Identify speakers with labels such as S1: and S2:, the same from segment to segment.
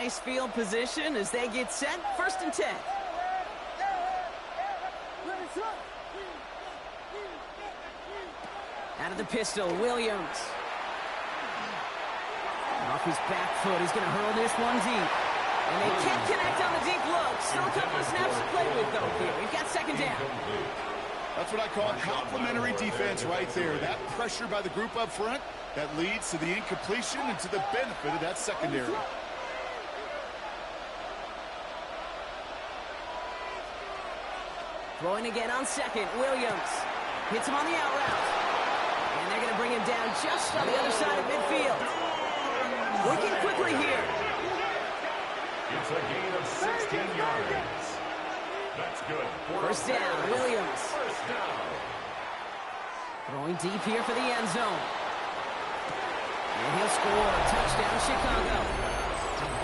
S1: nice field position as they get set. 1st and 10. Out of the pistol, Williams. Off his back foot, he's going to hurl this one deep. And they can't connect on the deep look. Still a couple of snaps to play with, though, here. We've got 2nd down.
S2: That's what I call complimentary defense right there. That pressure by the group up front, that leads to the incompletion and to the benefit of that secondary.
S1: Throwing again on 2nd, Williams. Hits him on the out route. And they're going to bring him down just on the other side of midfield. Working quickly here.
S3: It's a gain of 16 yards. That's good.
S1: 1st down, Williams.
S3: 1st down.
S1: Throwing deep here for the end zone. And he'll score. Touchdown, Chicago.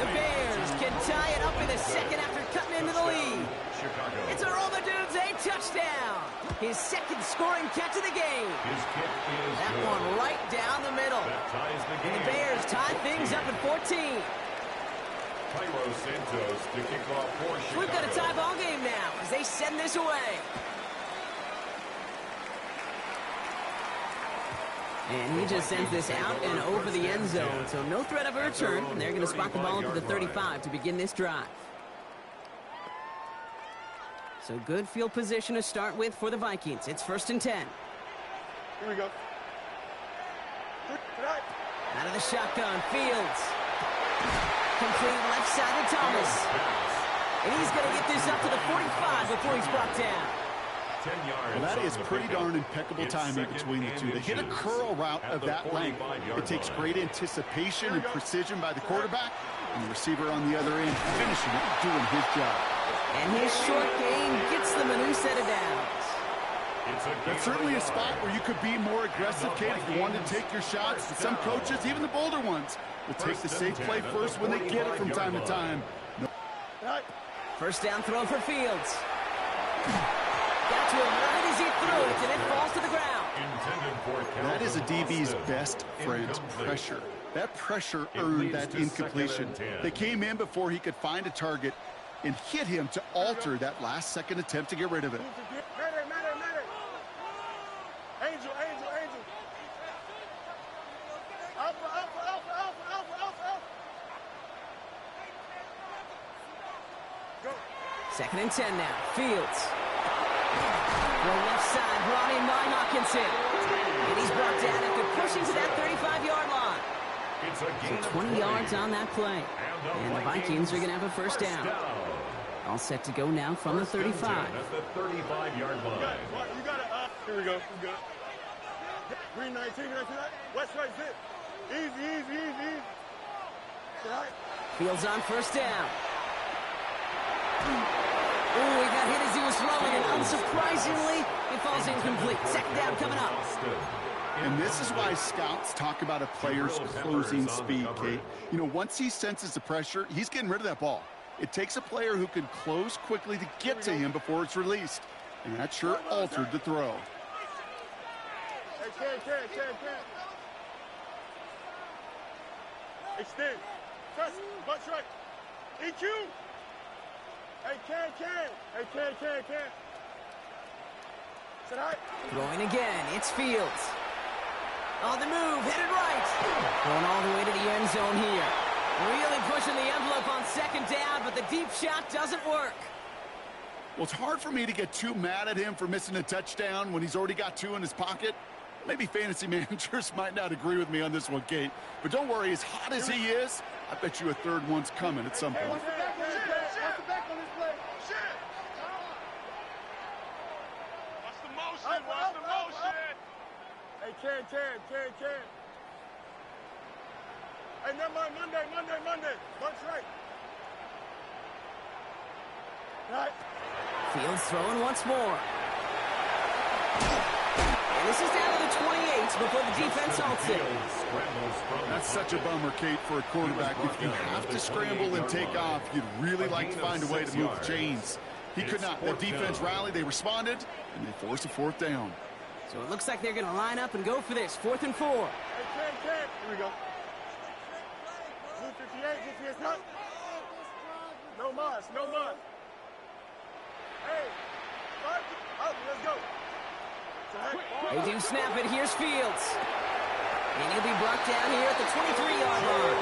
S1: The Bears can tie it up in a second after cutting into the lead.
S3: Chicago.
S1: It's a roll the dudes, a touchdown. His 2nd scoring catch of the game.
S3: His kick is
S1: That
S3: good.
S1: one right down the middle.
S3: That ties the game.
S1: And the Bears tie things up at 14.
S3: Cairo Santos to kick off for Chicago.
S1: We've got a tie ball game now as they send this away. And he just sends this out and over the end zone. So no threat of a return. And they're going to spot the ball at the 35 to begin this drive. So good field position to start with for the Vikings. It's 1st and 10.
S4: Here we go.
S1: Out of the shotgun, Fields. Complete left side to Thomas. And he's going to get this up to the 45 before he's brought down.
S3: 10 yards.
S2: Well, that is pretty darn impeccable timing between the two. They hit a curl route of that length. It takes great anticipation and precision by the quarterback, and the receiver on the other end finishing it, doing his job.
S1: And his short game gets them a new set of downs.
S2: That's certainly a spot where you could be more aggressive, Kate, if you wanted to take your shots. But some coaches, even the bolder ones, will take the safe play first when they get it from time to time.
S1: 1st down throw for Fields. Got to him right as he threw it, and it falls to the ground.
S2: That is a DB's best friend, pressure. That pressure earned that incompletion. They came in before he could find a target and hit him to alter that last-second attempt to get rid of it.
S4: Angel. Alpha. Go.
S1: 2nd and 10 now. Fields. The left side brought in by Hawkinson. And he's brought down after pushing to that 35-yard line. So 20 yards on that play. And the Vikings are going to have a 1st down. All set to go now from the 35.
S3: At the 35-yard line.
S4: You got it. Here we go. Green 19. West right zip. Easy. Right.
S1: Fields on 1st down. Oh, he got hit as he was throwing, and unsurprisingly, it falls incomplete. 2nd down coming up.
S2: And this is why scouts talk about a player's closing speed, Kate. You know, once he senses the pressure, he's getting rid of that ball. It takes a player who can close quickly to get to him before it's released. And that sure altered the throw.
S4: Hey, can. Extend. Trust. Butt right. EQ. Hey, can. Sit high.
S1: Throwing again. It's Fields. On the move. Headed right. Going all the way to the end zone here. Really pushing the envelope on 2nd down, but the deep shot doesn't work.
S2: Well, it's hard for me to get too mad at him for missing a touchdown when he's already got 2 in his pocket. Maybe fantasy managers might not agree with me on this one, Kate. But don't worry, as hot as he is, I bet you a 3rd one's coming at some point.
S4: Watch the back on this play. Watch the motion. Hey, can. Hey, never mind. Monday. Bunch right. Right.
S1: Fields throwing once more. And this is down to the 28 before the defense halts it.
S2: That's such a bummer, Kate, for a quarterback. If you have to scramble and take off, you'd really like to find a way to move the chains. He could not. The defense rallied, they responded, and they forced a 4th down.
S1: So it looks like they're going to line up and go for this. 4th and 4.
S4: Hey, can. Here we go. Blue 58, not. mas, no mas. Hey, up, let's go.
S1: They do snap it. Here's Fields. And he'll be brought down here at the 23-yard line.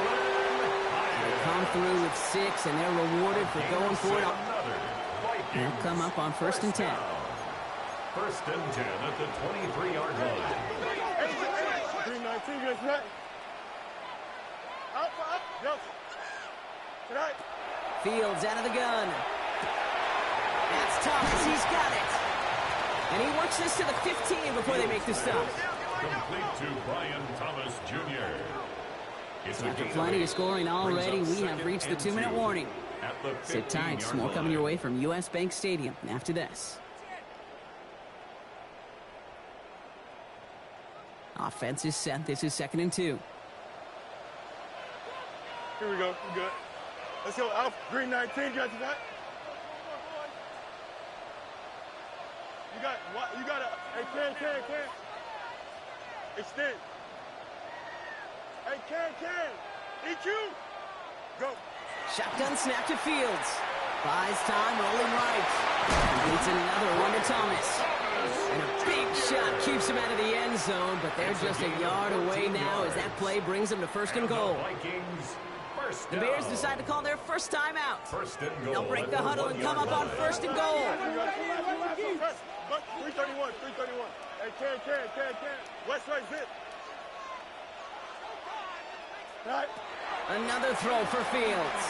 S1: They come through with 6, and they're rewarded for going for it. They'll come up on 1st and 10.
S3: 1st and 10 at the 23-yard line.
S4: 319, you guys up, go. Tonight.
S1: Fields out of the gun. That's Thomas. He's got it. And he works this to the 15 before they make the stop.
S3: Complete to Brian Thomas Jr.
S1: After plenty of scoring already, we have reached the 2-minute warning. Sit tight. More coming your way from U.S. Bank Stadium after this. Offense is set. This is 2nd and 2.
S4: Here we go. We good. Let's go. Alpha, green 19. You got that? You got what? You got a. Hey, can. Extend. Hey, can. EQ. Go.
S1: Shotgun snap to Fields. Buys time, rolling right. Beats another one to Thomas. And a big shot keeps him out of the end zone, but they're just a yard away now as that play brings them to 1st and goal. The Bears decide to call their first timeout. They'll break the huddle and come up on 1st and goal.
S4: 331. Hey, can. West right zip. Right.
S1: Another throw for Fields.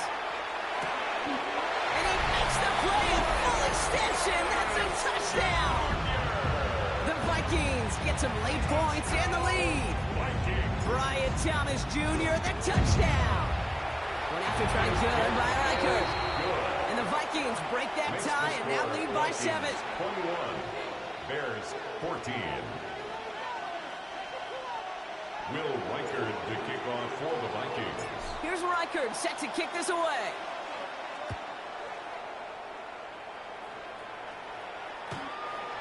S1: And he makes the play in full extension. That's a touchdown. The Vikings get some late points and the lead. Brian Thomas Jr., the touchdown. One after trying to run by Reichert. And the Vikings break that tie and now lead by 7.
S3: 21. Bears 14. Will Reichert to kick off for the Vikings.
S1: Here's Reichert set to kick this away.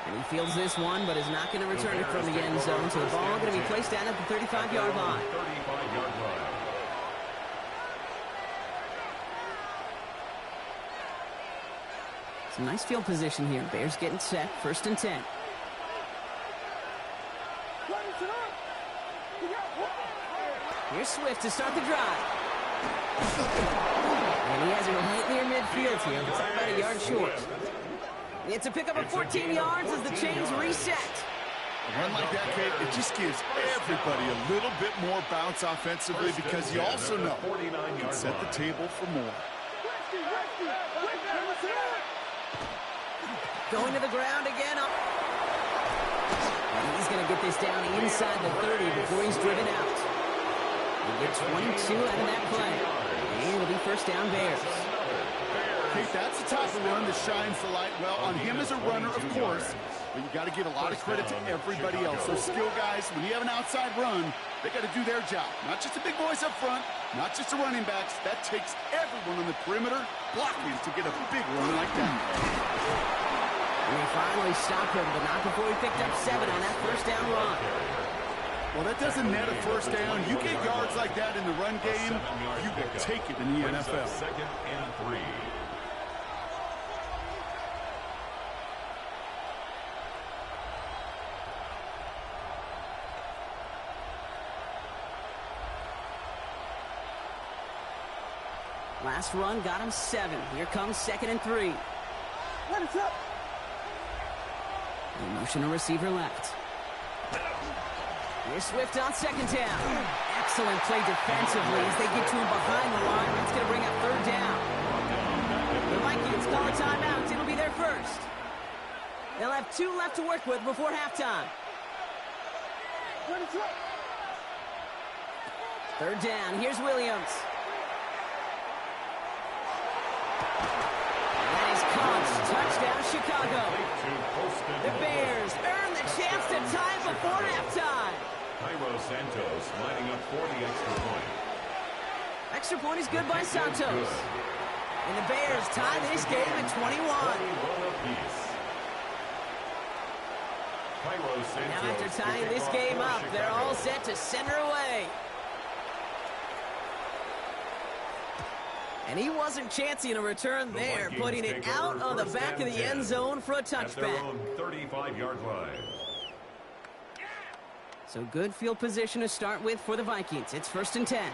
S1: And he fields this one, but is not going to return it from the end zone. So the ball going to be placed down at the 35-yard line.
S3: 35-yard line.
S1: Some nice field position here. Bears getting set. 1st and 10. Here's Swift to start the drive. And he has it right near midfield here. It's about a yard short. It's a pickup of 14 yards as the chains reset.
S2: A run like that, Kate, it just gives everybody a little bit more bounce offensively because you also know you can set the table for more.
S1: Going to the ground again. And he's going to get this down inside the 30 before he's driven out. He gets 22 out of that play. And it'll be 1st down Bears.
S2: Kate, that's the type of run that shines the light well on him as a runner, of course. But you got to give a lot of credit to everybody else. Those skill guys, when you have an outside run, they got to do their job. Not just the big boys up front, not just the running backs. That takes everyone on the perimeter blocking to get a big run like that.
S1: And they finally stopped him, but not before he picked up 7 on that 1st down run.
S2: Well, that doesn't net a 1st down. You get yards like that in the run game, you will take it in the NFL.
S3: 2nd and 3.
S1: Last run got him 7. Here comes 2nd and 3.
S4: Let it up.
S1: The motion to receiver left. Here's Swift on 2nd down. Excellent play defensively as they get to him behind the line. That's going to bring up 3rd down. The Vikings call a timeout. It'll be their first. They'll have 2 left to work with before halftime.
S4: Let it up.
S1: 3rd down. Here's Williams. That is caught. Touchdown, Chicago. The Bears earn the chance to tie it before halftime.
S3: Cairo Santos lining up for the extra point.
S1: Extra point is good by Santos. And the Bears tie this game at 21. Now after tying this game up, they're all set to center away. And he wasn't chancing a return there, putting it out on the back of the end zone for a touchback.
S3: 35-yard line.
S1: So good field position to start with for the Vikings. It's 1st and 10.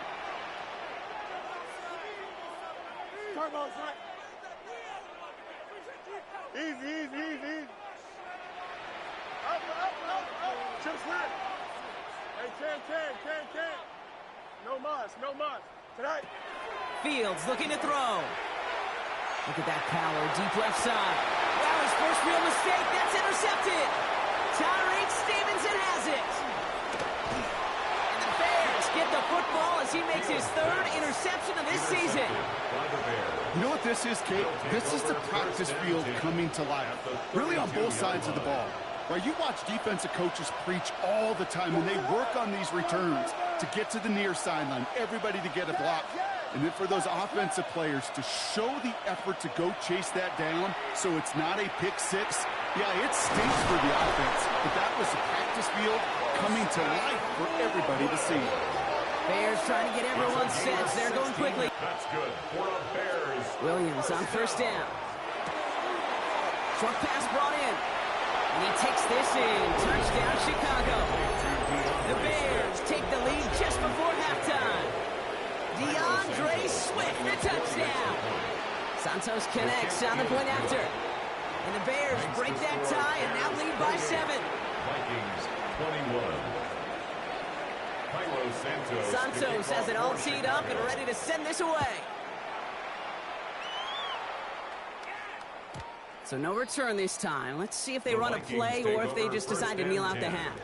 S4: Easy, easy, easy. Up. Chip snap. Hey, Ken. No mas. Tonight.
S1: Fields looking to throw. Look at that power, deep left side. Wow, his first real mistake. That's intercepted. Tyreek Stevenson has it. And the Bears get the football as he makes his 3rd interception of this season.
S2: You know what this is, Kate? This is the practice field coming to life, really on both sides of the ball. Right, you watch defensive coaches preach all the time, and they work on these returns to get to the near sideline, everybody to get a block. And then for those offensive players to show the effort to go chase that down so it's not a pick six, yeah, it stinks for the offense, but that was the practice field coming to life for everybody to see.
S1: Bears trying to get everyone set. They're going quickly.
S3: That's good for the Bears.
S1: Williams on 1st down. Short pass brought in. And he takes this in. Touchdown, Chicago. The Bears take the lead just before halftime. DeAndre Swift, the touchdown. Santos connects on the point after. And the Bears break that tie and now lead by 7.
S3: Vikings 21.
S1: Santos has it all teed up and ready to send this away. So no return this time. Let's see if they run a play or if they just decide to kneel out the half.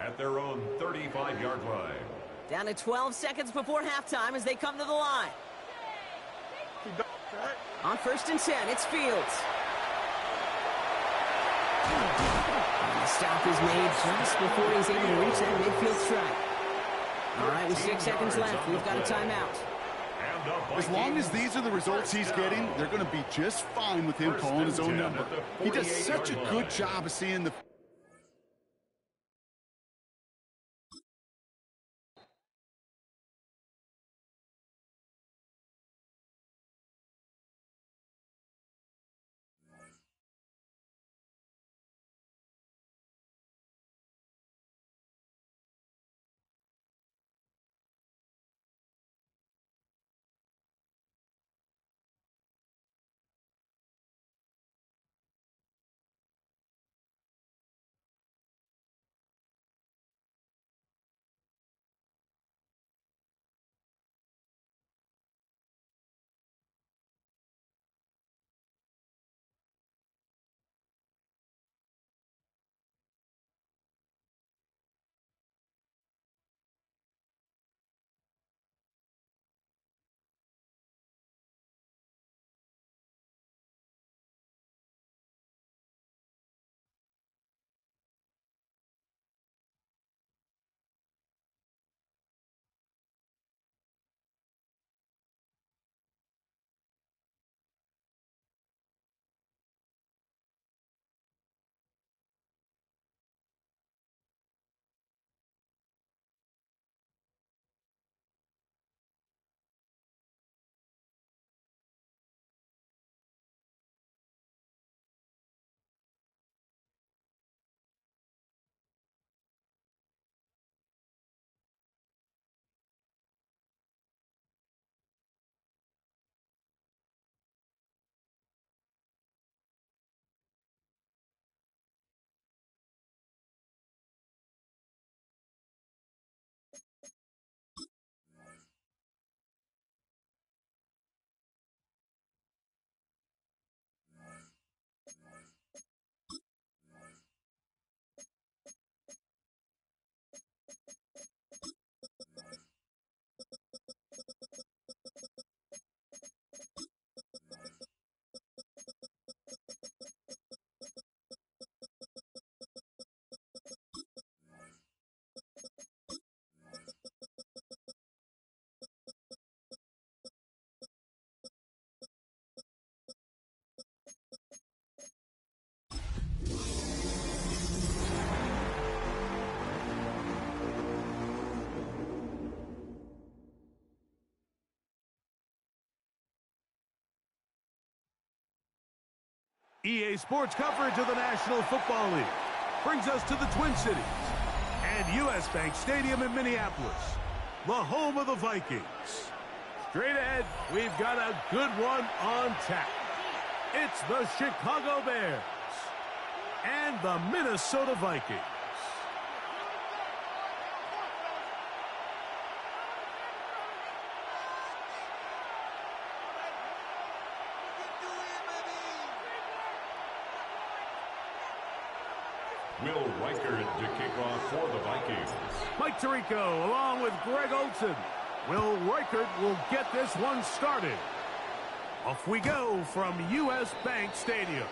S3: At their own 35-yard line.
S1: Down to 12 seconds before halftime as they come to the line. On 1st and 10, it's Fields. And the stop is made just before he's able to reach that midfield strike. All right, with 6 seconds left, we've got a timeout.
S2: As long as these are the results he's getting, they're going to be just fine with him calling his own number. He does such a good job of seeing the
S5: EA Sports coverage of the National Football League brings us to the Twin Cities and U.S. Bank Stadium in Minneapolis, the home of the Vikings. Straight ahead, we've got a good one on tap. It's the Chicago Bears and the Minnesota Vikings.
S3: Will Reichard to kick off for the Vikings.
S5: Mike Tirico along with Greg Olsen. Will Reichard will get this one started. Off we go from U.S. Bank Stadium.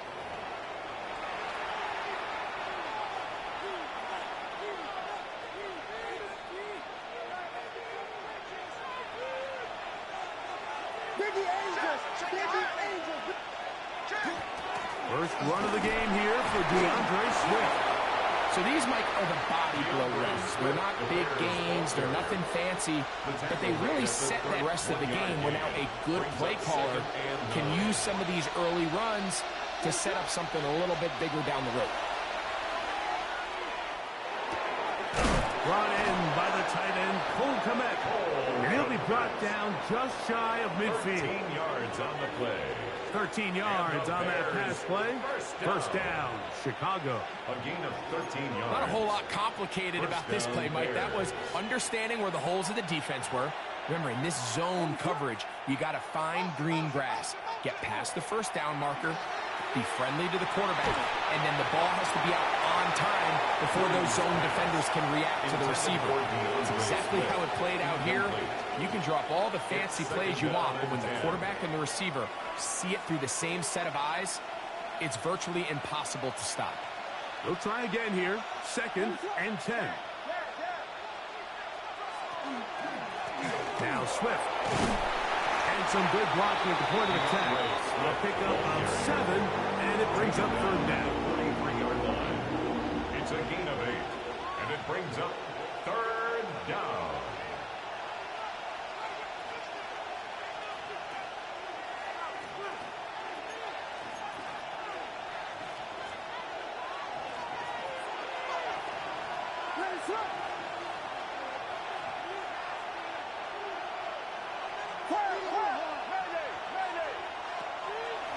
S5: First run of the game here for DeAndre Swift.
S6: So these, Mike, are the body blow runs. They're not big gains. They're nothing fancy. But they really set the rest of the game where now a good play caller can use some of these early runs to set up something a little bit bigger down the road.
S5: Brought in by the tight end, Cole Kmet. And he'll be brought down just shy of midfield.
S3: 13 yards on the play.
S5: 13 yards on that pass play. First down, Chicago.
S3: A gain of 13 yards.
S6: Not a whole lot complicated about this play, Mike. That was understanding where the holes of the defense were. Remember, in this zone coverage, you got to find green grass. Get past the first down marker. Be friendly to the quarterback. And then the ball has to be out on time before those zone defenders can react to the receiver. That's exactly how it played out here. You can drop all the fancy plays you want, but when the quarterback and the receiver see it through the same set of eyes, it's virtually impossible to stop.
S5: We'll try again here. 2nd and 10. Now Swift. And some good blocking at the point of attack. A pickup of 7, and it brings up 3rd down.
S3: 43-yard line. It's a gain of 8, and it brings up 3rd down.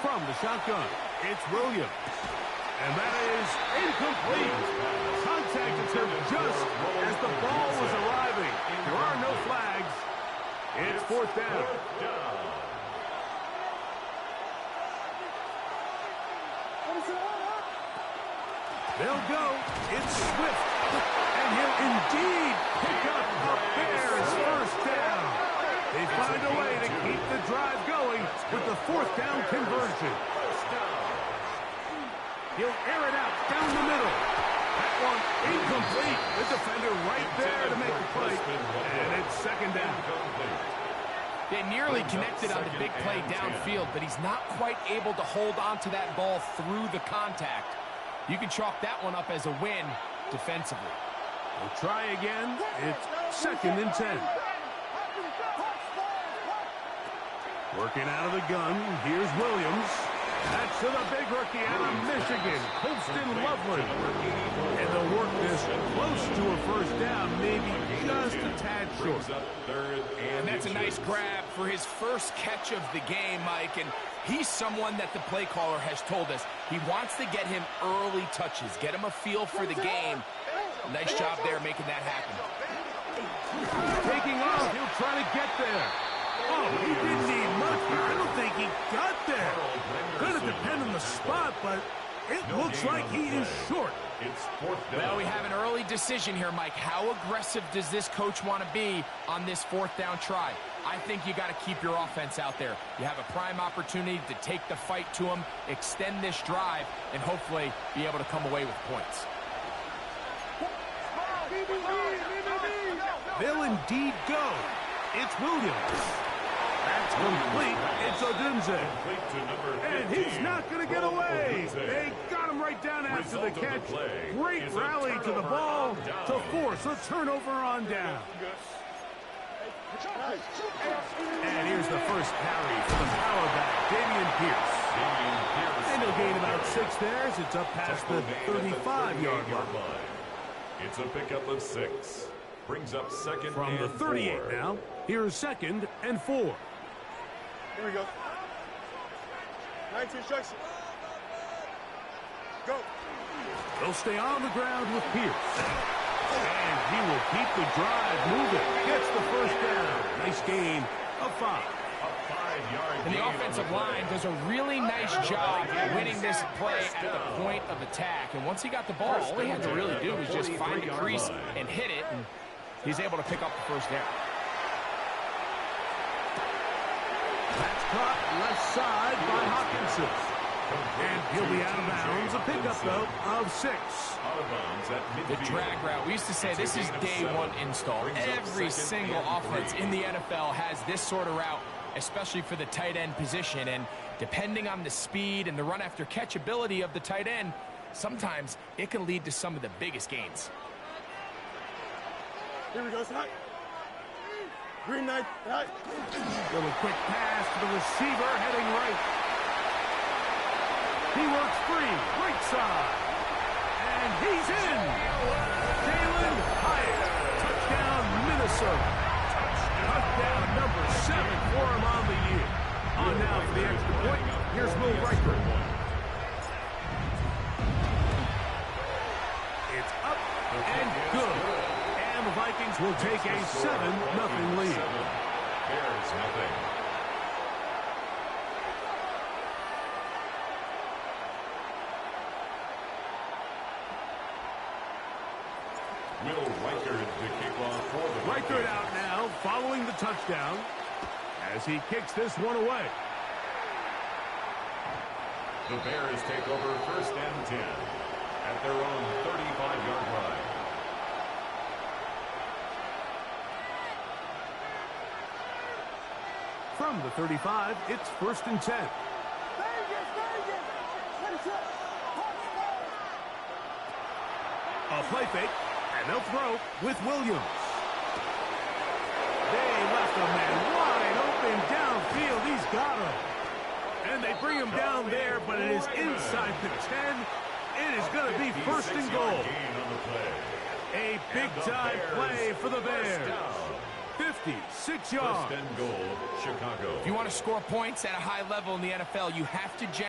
S5: From the shotgun, it's Williams. And that is incomplete. Contact occurred just as the ball was arriving. There are no flags. It's 4th down. They'll go. It's Swift. And he'll indeed pick up a Bears first down. They find a way to keep the drive going with the 4th down conversion. He'll air it out down the middle. That one incomplete. The defender right there to make the play. And it's 2nd down.
S6: They nearly connected on the big play downfield, but he's not quite able to hold on to that ball through the contact. You can chalk that one up as a win defensively.
S5: We'll try again. It's 2nd and 10. Working out of the gun, here's Williams. That's to the big rookie out of Michigan, Colston Loveland. And they'll work this close to a first down, maybe just a tad short.
S6: And that's a nice grab for his first catch of the game, Mike. And he's someone that the play caller has told us he wants to get him early touches, get him a feel for the game. Nice job there making that happen.
S5: Taking off, he'll try to get there. Oh, he didn't need much, but I don't think he got there. Gonna depend on the spot, but it looks like he is short.
S3: It's 4th down.
S6: Well, we have an early decision here, Mike. How aggressive does this coach want to be on this 4th down try? I think you got to keep your offense out there. You have a prime opportunity to take the fight to him, extend this drive, and hopefully be able to come away with points.
S5: They'll indeed go. It's Williams. That's complete. It's Odunze. And he's not going to get away. They got him right down after the catch. Great rally to the ball to force a turnover on down. And here's the first carry for the power back, Dameon Pierce. And he'll They'll gain about 6 there as it's up past the 35-yard line.
S3: It's a pickup of 6. Brings up second
S5: From
S3: and
S5: the 38
S3: 4.
S5: now, here's 2nd and 4.
S4: Here we go. 19 instruction. Go.
S5: They'll stay on the ground with Pierce. And he will keep the drive moving. Gets the first down. Nice gain of 5.
S6: And the offensive line does a really nice job winning this play at the point of attack. And once he got the ball, all he had to really do was just find a crease and hit it. And he's able to pick up the first down.
S5: That's caught left side by Hawkinson. And he'll be out of bounds. A pickup, though, of 6.
S6: The drag route. We used to say this is day one install. Every single offense in the NFL has this sort of route, especially for the tight end position. And depending on the speed and the run after catch ability of the tight end, sometimes it can lead to some of the biggest gains.
S4: Here we go. Hot. Green knight. Hot.
S5: Little quick pass to the receiver heading right. He works free, right side. And he's in. Jalen Hyatt. Touchdown, Minnesota. Touchdown number 7 for him on the year. On now for the extra point. Here's Will Riker. It's up and good. And the Vikings will take a 7-0 lead.
S3: Bears nothing. Will Reichard to kick off for the
S5: Reichard out now, following the touchdown, as he kicks this one away.
S3: The Bears take over 1st and 10 at their own 35-yard line.
S5: From the 35, it's 1st and 10. A play fake. And they'll throw with Williams. They left a man wide open downfield. He's got him. And they bring him down there, but it is inside the 10. It is going to be 1st and goal. A big-time play for the Bears. 56 yards.
S3: 1st and goal, Chicago.
S6: If you want to score points at a high level in the NFL, you have to